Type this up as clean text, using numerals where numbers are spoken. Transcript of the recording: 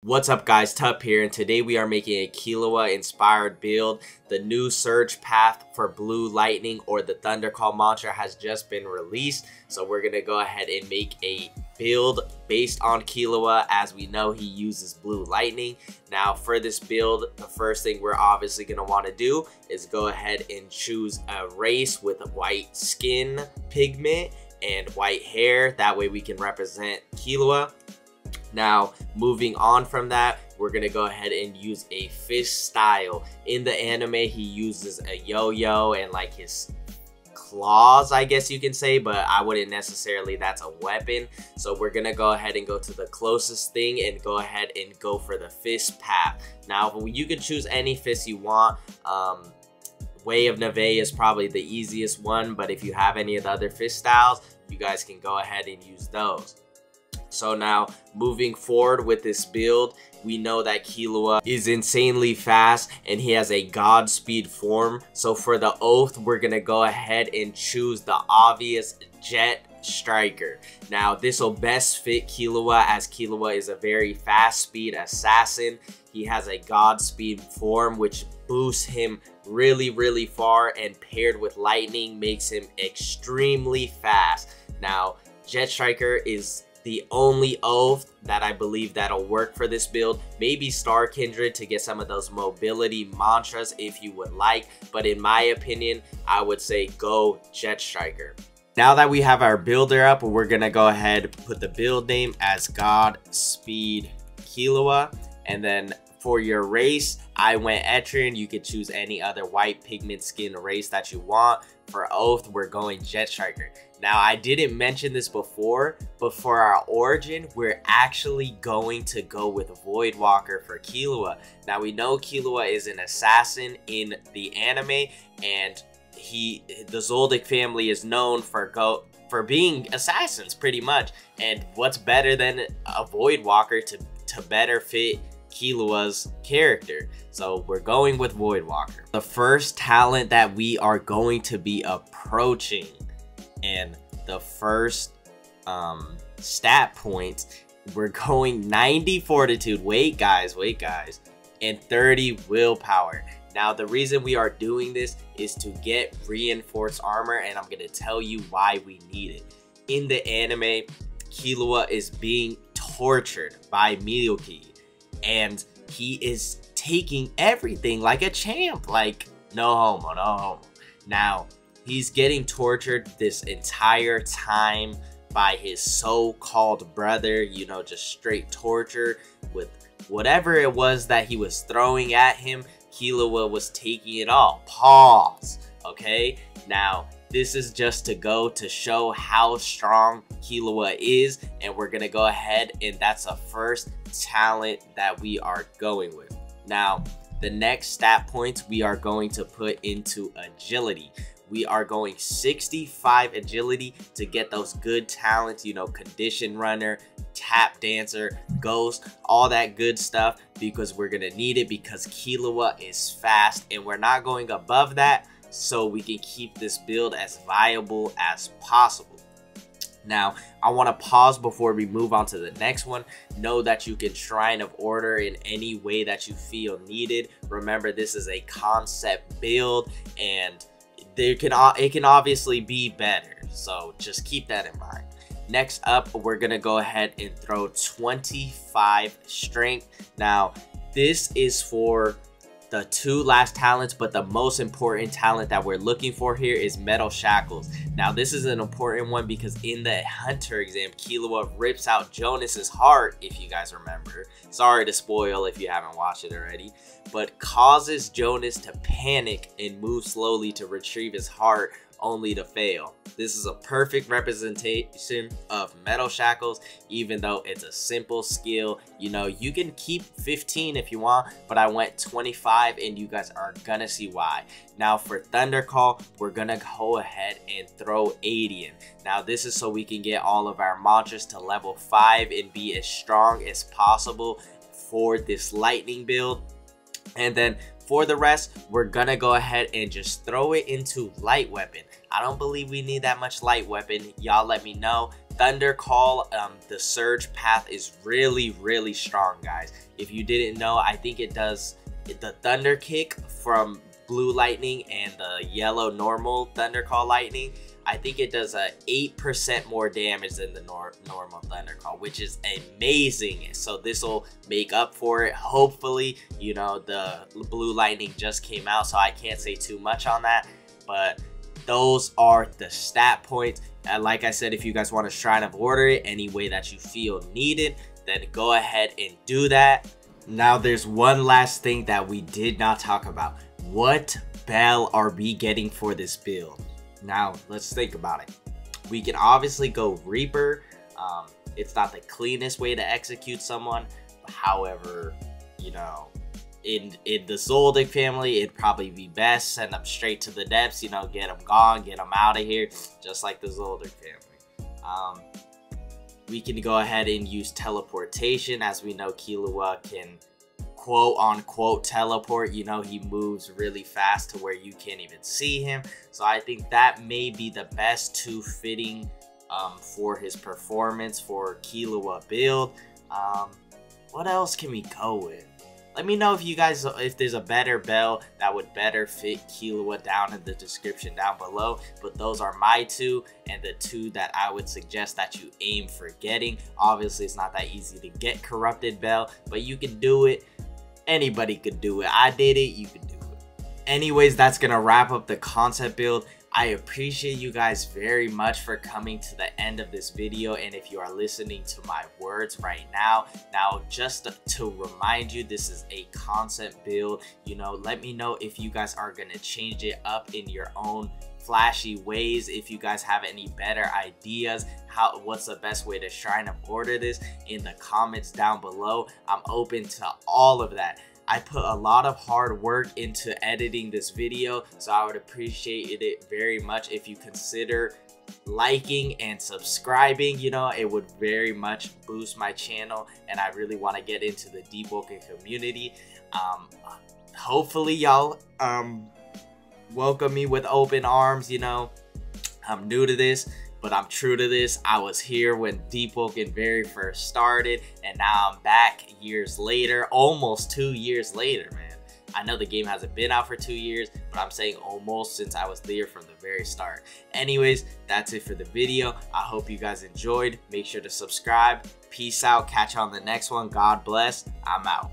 What's up guys, Tup here, and today we are making a Killua inspired build. The new surge path for Blue Lightning or the Thunder Call mantra has just been released, so we're gonna go ahead and make a build based on Killua, as we know he uses Blue Lightning. Now for this build, the first thing we're obviously gonna want to do is go ahead and choose a race with a white skin pigment and white hair. That way we can represent Killua. Now, moving on from that, we're going to go ahead and use a fish style. In the anime, he uses a yo-yo and like his claws, I guess you can say, but I wouldn't necessarily, that's a weapon. So we're going to go ahead and go to the closest thing and go ahead and go for the fish path. Now, you can choose any fish you want. Way of Neve is probably the easiest one, but if you have any of the other fish styles, you guys can go ahead and use those. So now, moving forward with this build, we know that Killua is insanely fast and he has a Godspeed form. So for the oath, we're going to go ahead and choose the obvious Jet Striker. Now, this will best fit Killua, as Killua is a very fast speed assassin. He has a Godspeed form which boosts him really far, and paired with lightning makes him extremely fast. Now, Jet Striker is the only oath that I believe that'll work for this build. Maybe Star Kindred to get some of those mobility mantras if you would like, but in my opinion, I would say go Jet Striker. Now that we have our builder up, we're gonna go ahead and put the build name as Godspeed Killua, and then for your race, I went Etrian. You could choose any other white pigment skin race that you want. For oath, we're going Jet Striker. Now, I didn't mention this before, but for our origin, we're actually going to go with Voidwalker for Killua. Now, we know Killua is an assassin in the anime, and the Zoldyck family is known for being assassins, pretty much. And what's better than a Voidwalker to better fit Killua's character? So we're going with Voidwalker. The first talent that we are going to be approaching, and the first stat points, we're going 90 fortitude, wait guys, and 30 willpower. Now the reason we are doing this is to get reinforced armor, and I'm gonna tell you why we need it. In the anime, Killua is being tortured by Miyoki, and he is taking everything like a champ, like no homo. Now, he's getting tortured this entire time by his so-called brother, you know, just straight torture with whatever it was that he was throwing at him. Killua was taking it all. Pause. Okay? Now, this is just to show how strong Killua is, and we're gonna go ahead, and that's the first talent that we are going with. Now, the next stat points we are going to put into agility. We are going 65 agility to get those good talents, you know, condition runner, tap dancer, ghost, all that good stuff, because we're gonna need it because Killua is fast, and we're not going above that so we can keep this build as viable as possible. Now, I want to pause before we move on to the next one. Know that you can Shrine of Order in any way that you feel needed. Remember, this is a concept build, and it can obviously be better, so just keep that in mind. Next up, we're gonna go ahead and throw 25 strength. Now, this is for the two last talents, but the most important talent that we're looking for here is Metal Shackles. Now, this is an important one because in the Hunter exam, Killua rips out Jonas's heart, if you guys remember. Sorry to spoil if you haven't watched it already, but causes Jonas to panic and move slowly to retrieve his heart, only to fail. This is a perfect representation of Metal Shackles, even though it's a simple skill. You know, you can keep 15 if you want, but I went 25, and you guys are gonna see why. Now for Thunder Call, we're gonna go ahead and throw 80 in. Now this is so we can get all of our mantras to level 5 and be as strong as possible for this lightning build. And then for the rest, we're gonna go ahead and just throw it into light weapon. I don't believe we need that much light weapon. Y'all let me know. Thunder Call, the Surge path is really strong, guys. If you didn't know, I think it does the Thunder Kick from Blue Lightning and the yellow normal Thunder Call Lightning. I think it does a 8% more damage than the normal Thunder Call, which is amazing. So this will make up for it. Hopefully, you know, the Blue Lightning just came out, so I can't say too much on that. But those are the stat points. Like I said, if you guys want to Shrine of Order it any way that you feel needed, then go ahead and do that. Now, there's one last thing that we did not talk about. What bell are we getting for this build? Now, let's think about it. We can obviously go Reaper. It's not the cleanest way to execute someone. However, you know, in the Zoldyck family, it'd probably be best. Send them straight to the depths, you know, get them gone, get them out of here, just like the Zoldyck family. We can go ahead and use teleportation. As we know, Killua can quote-unquote teleport. You know, he moves really fast to where you can't even see him. So I think that may be the best two fitting for his performance for Killua build. What else can we go with? Let me know if you guys, if there's a better bell that would better fit Killua down in the description down below. But those are my two, and the two that I would suggest that you aim for getting. Obviously, it's not that easy to get corrupted bell, but you can do it. Anybody could do it. I did it. You could do it. Anyways, that's gonna wrap up the concept build. I appreciate you guys very much for coming to the end of this video, and if you are listening to my words right now, just to remind you, this is a concept build. You know, let me know if you guys are gonna change it up in your own flashy ways. If you guys have any better ideas, what's the best way to Shrine of Order this, in the comments down below. I'm open to all of that. I put a lot of hard work into editing this video, so I would appreciate it very much if you consider liking and subscribing. You know, it would very much boost my channel, and I really want to get into the Deepwoken community. Hopefully y'all welcome me with open arms. You know, I'm new to this, but I'm true to this. I was here when Deepwoken very first started, and now I'm back years later, almost 2 years later, man. I know the game hasn't been out for 2 years, but I'm saying almost, since I was there from the very start. Anyways, that's it for the video. I hope you guys enjoyed. Make sure to subscribe. Peace out. Catch you on the next one. God bless. I'm out.